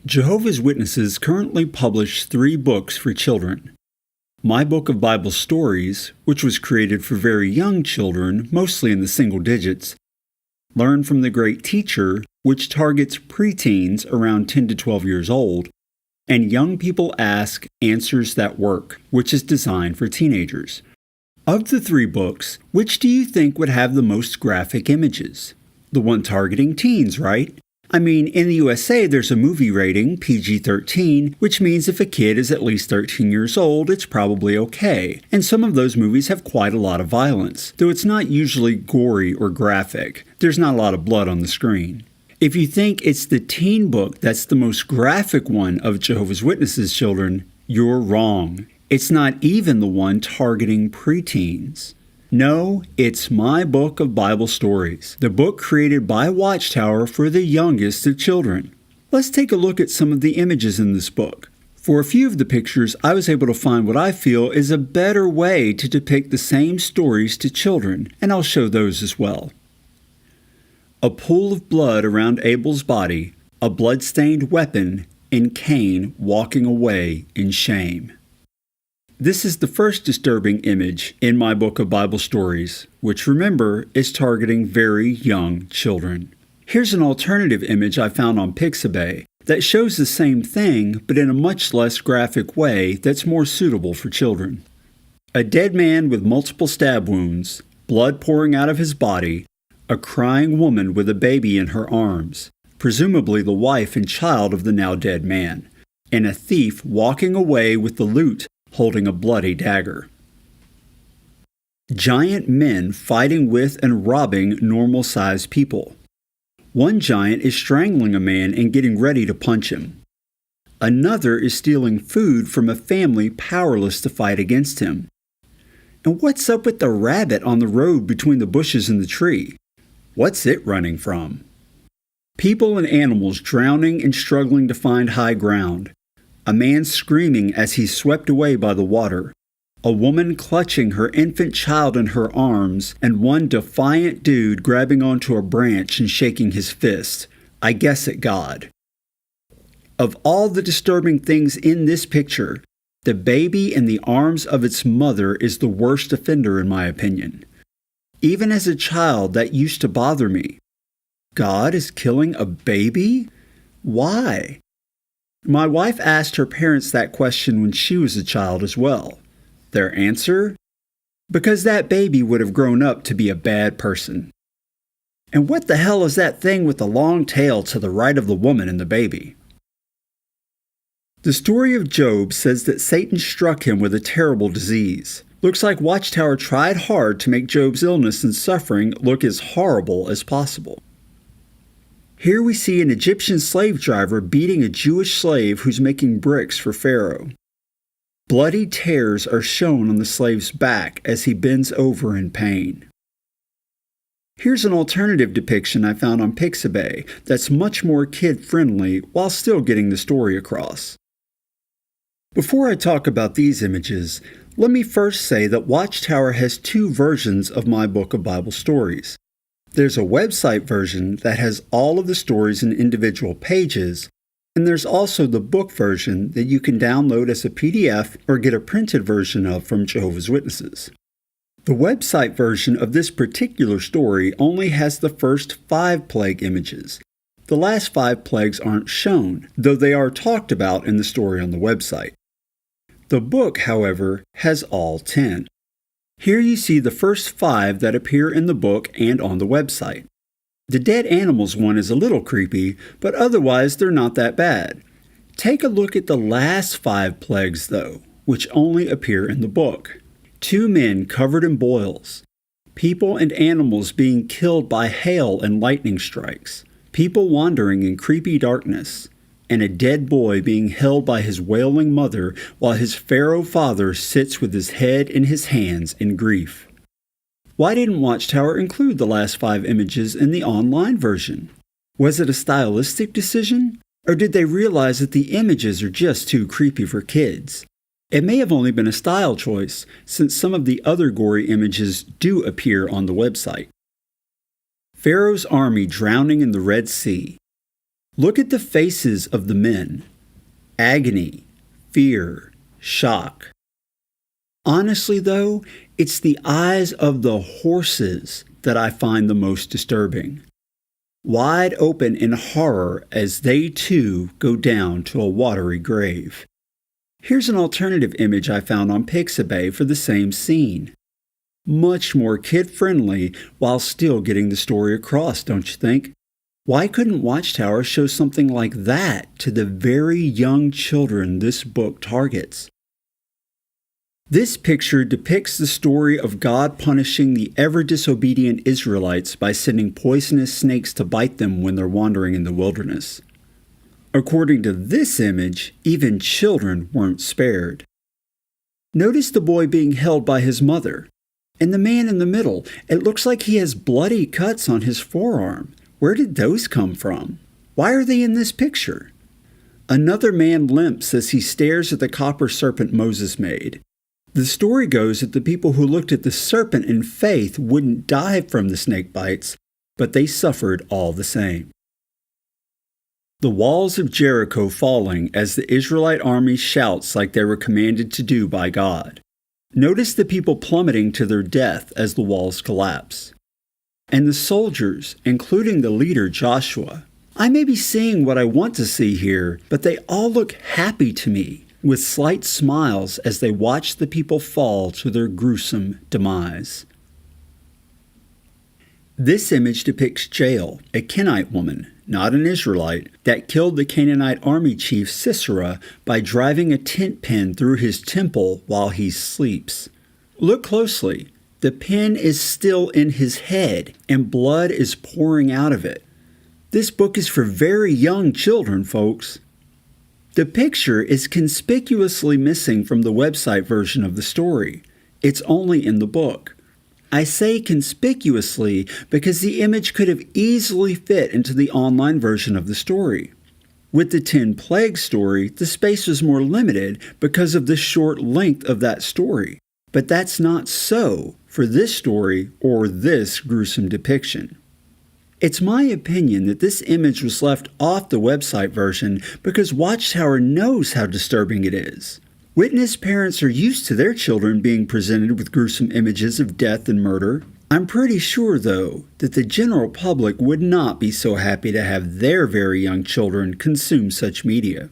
Jehovah's Witnesses currently publish 3 books for children. My Book of Bible Stories, which was created for very young children, mostly in the single digits. Learn from the Great Teacher, which targets preteens around 10 to 12 years old. And Young People Ask Answers That Work, which is designed for teenagers. Of the 3 books, which do you think would have the most graphic images? The one targeting teens, right? I mean, in the USA, there's a movie rating, PG-13, which means if a kid is at least 13 years old, it's probably okay. And some of those movies have quite a lot of violence, though it's not usually gory or graphic. There's not a lot of blood on the screen. If you think it's the teen book that's the most graphic one of Jehovah's Witnesses children, you're wrong. It's not even the one targeting preteens. No, it's My Book of Bible Stories, the book created by Watchtower for the youngest of children. Let's take a look at some of the images in this book. For a few of the pictures, I was able to find what I feel is a better way to depict the same stories to children, and I'll show those as well. A pool of blood around Abel's body, a blood-stained weapon, and Cain walking away in shame. This is the first disturbing image in My Book of Bible Stories, which, remember, is targeting very young children. Here's an alternative image I found on Pixabay that shows the same thing, but in a much less graphic way that's more suitable for children. A dead man with multiple stab wounds, blood pouring out of his body, a crying woman with a baby in her arms, presumably the wife and child of the now dead man, and a thief walking away with the loot holding a bloody dagger. Giant men fighting with and robbing normal-sized people. One giant is strangling a man and getting ready to punch him. Another is stealing food from a family powerless to fight against him. And what's up with the rabbit on the road between the bushes and the tree? What's it running from? People and animals drowning and struggling to find high ground. A man screaming as he's swept away by the water. A woman clutching her infant child in her arms, and one defiant dude grabbing onto a branch and shaking his fist, I guess at God. Of all the disturbing things in this picture, the baby in the arms of its mother is the worst offender in my opinion. Even as a child, that used to bother me. God is killing a baby? Why? My wife asked her parents that question when she was a child as well. Their answer? Because that baby would have grown up to be a bad person. And what the hell is that thing with the long tail to the right of the woman and the baby? The story of Job says that Satan struck him with a terrible disease. Looks like Watchtower tried hard to make Job's illness and suffering look as horrible as possible. Here we see an Egyptian slave driver beating a Jewish slave who's making bricks for Pharaoh. Bloody tears are shown on the slave's back as he bends over in pain. Here's an alternative depiction I found on Pixabay that's much more kid-friendly while still getting the story across. Before I talk about these images, let me first say that Watchtower has 2 versions of My Book of Bible Stories. There's a website version that has all of the stories in individual pages, and there's also the book version that you can download as a PDF or get a printed version of from Jehovah's Witnesses. The website version of this particular story only has the first 5 plague images. The last 5 plagues aren't shown, though they are talked about in the story on the website. The book, however, has all 10. Here you see the first 5 that appear in the book and on the website. The dead animals one is a little creepy, but otherwise they're not that bad. Take a look at the last 5 plagues though, which only appear in the book. 2 men covered in boils. People and animals being killed by hail and lightning strikes. People wandering in creepy darkness. And a dead boy being held by his wailing mother while his Pharaoh father sits with his head in his hands in grief. Why didn't Watchtower include the last 5 images in the online version? Was it a stylistic decision? Or did they realize that the images are just too creepy for kids? It may have only been a style choice, since some of the other gory images do appear on the website. Pharaoh's army drowning in the Red Sea. Look at the faces of the men. Agony, fear, shock. Honestly, though, it's the eyes of the horses that I find the most disturbing. Wide open in horror as they too go down to a watery grave. Here's an alternative image I found on Pixabay for the same scene. Much more kid-friendly while still getting the story across, don't you think? Why couldn't Watchtower show something like that to the very young children this book targets? This picture depicts the story of God punishing the ever-disobedient Israelites by sending poisonous snakes to bite them when they're wandering in the wilderness. According to this image, even children weren't spared. Notice the boy being held by his mother. And the man in the middle, it looks like he has bloody cuts on his forearm. Where did those come from? Why are they in this picture? Another man limps as he stares at the copper serpent Moses made. The story goes that the people who looked at the serpent in faith wouldn't die from the snake bites, but they suffered all the same. The walls of Jericho falling as the Israelite army shouts like they were commanded to do by God. Notice the people plummeting to their death as the walls collapse. And the soldiers, including the leader Joshua. I may be seeing what I want to see here, but they all look happy to me, with slight smiles as they watch the people fall to their gruesome demise. This image depicts Jael, a Kenite woman, not an Israelite, that killed the Canaanite army chief Sisera by driving a tent pin through his temple while he sleeps. Look closely. The pin is still in his head, and blood is pouring out of it. This book is for very young children, folks. The picture is conspicuously missing from the website version of the story. It's only in the book. I say conspicuously because the image could have easily fit into the online version of the story. With the 10 Plagues story, the space was more limited because of the short length of that story. But that's not so for this story or this gruesome depiction. It's my opinion that this image was left off the website version because Watchtower knows how disturbing it is. Witness parents are used to their children being presented with gruesome images of death and murder. I'm pretty sure, though, that the general public would not be so happy to have their very young children consume such media.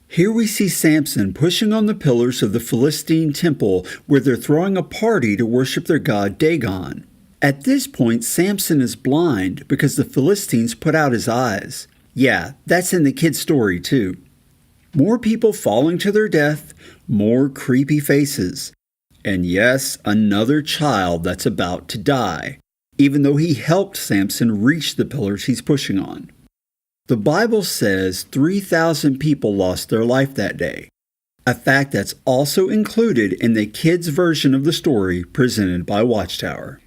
Here we see Samson pushing on the pillars of the Philistine temple where they're throwing a party to worship their god Dagon. At this point, Samson is blind because the Philistines put out his eyes. Yeah, that's in the kid's story too. More people falling to their death, more creepy faces. And yes, another child that's about to die, even though he helped Samson reach the pillars he's pushing on. The Bible says 3,000 people lost their life that day, a fact that's also included in the kids' version of the story presented by Watchtower.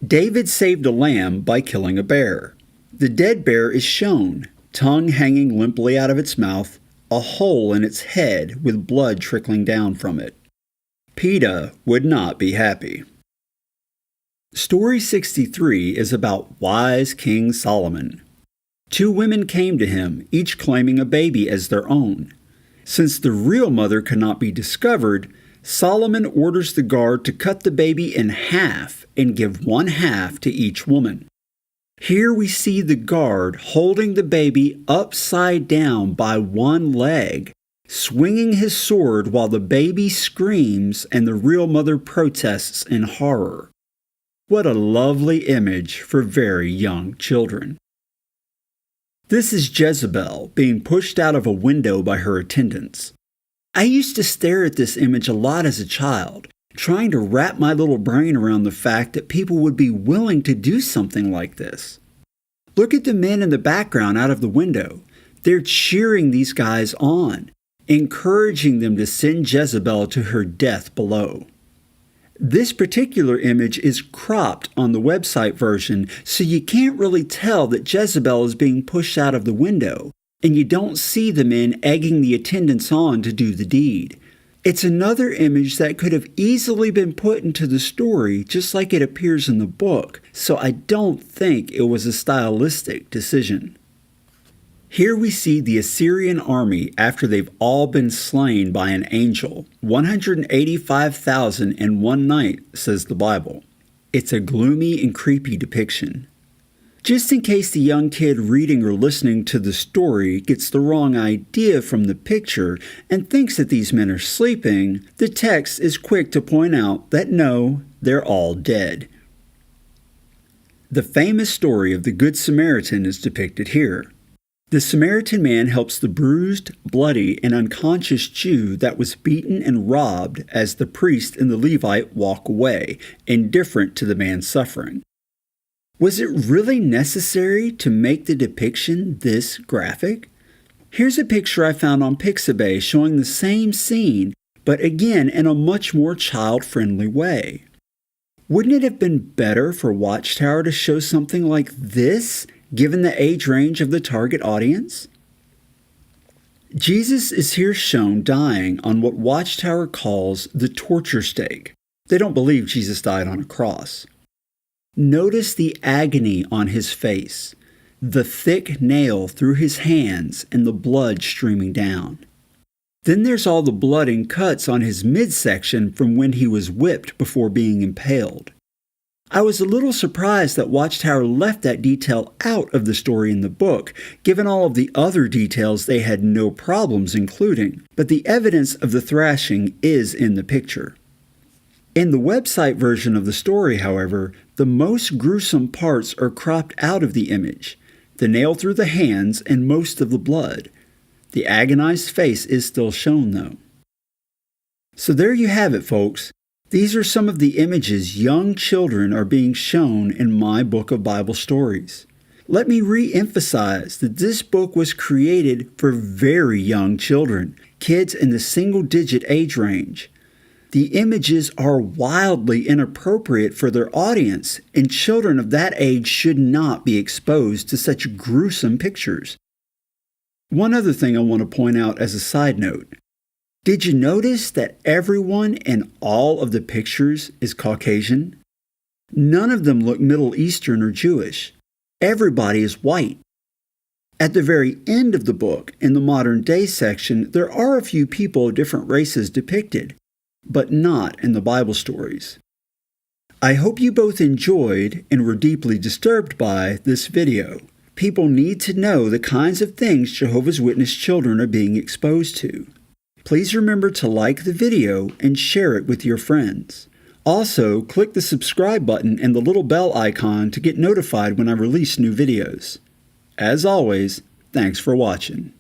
David saved a lamb by killing a bear. The dead bear is shown, tongue hanging limply out of its mouth, a hole in its head with blood trickling down from it. PETA would not be happy. Story 63 is about wise King Solomon. 2 women came to him, each claiming a baby as their own. Since the real mother could not be discovered, Solomon orders the guard to cut the baby in half and give 1/2 to each woman. Here we see the guard holding the baby upside down by one leg, swinging his sword while the baby screams and the real mother protests in horror. What a lovely image for very young children. This is Jezebel being pushed out of a window by her attendants. I used to stare at this image a lot as a child, trying to wrap my little brain around the fact that people would be willing to do something like this. Look at the men in the background out of the window. They're cheering these guys on, encouraging them to send Jezebel to her death below. This particular image is cropped on the website version, so you can't really tell that Jezebel is being pushed out of the window, and you don't see the men egging the attendants on to do the deed. It's another image that could have easily been put into the story just like it appears in the book, so I don't think it was a stylistic decision. Here we see the Assyrian army after they've all been slain by an angel. 185,000 in one night, says the Bible. It's a gloomy and creepy depiction. Just in case the young kid reading or listening to the story gets the wrong idea from the picture and thinks that these men are sleeping, the text is quick to point out that no, they're all dead. The famous story of the Good Samaritan is depicted here. The Samaritan man helps the bruised, bloody, and unconscious Jew that was beaten and robbed as the priest and the Levite walk away, indifferent to the man's suffering. Was it really necessary to make the depiction this graphic? Here's a picture I found on Pixabay showing the same scene, but again in a much more child-friendly way. Wouldn't it have been better for Watchtower to show something like this, given the age range of the target audience? Jesus is here shown dying on what Watchtower calls the torture stake. They don't believe Jesus died on a cross. Notice the agony on his face, the thick nail through his hands, and the blood streaming down. Then there's all the blood and cuts on his midsection from when he was whipped before being impaled. I was a little surprised that Watchtower left that detail out of the story in the book, given all of the other details they had no problems including, but the evidence of the thrashing is in the picture. In the website version of the story, however, the most gruesome parts are cropped out of the image, the nail through the hands and most of the blood. The agonized face is still shown, though. So there you have it, folks. These are some of the images young children are being shown in my book of Bible stories. Let me re-emphasize that this book was created for very young children, kids in the single-digit age range. The images are wildly inappropriate for their audience, and children of that age should not be exposed to such gruesome pictures. One other thing I want to point out as a side note. Did you notice that everyone in all of the pictures is Caucasian? None of them look Middle Eastern or Jewish. Everybody is white. At the very end of the book, in the modern day section, there are a few people of different races depicted, but not in the Bible stories. I hope you both enjoyed and were deeply disturbed by this video. People need to know the kinds of things Jehovah's Witness children are being exposed to. Please remember to like the video and share it with your friends. Also, click the subscribe button and the little bell icon to get notified when I release new videos. As always, thanks for watching.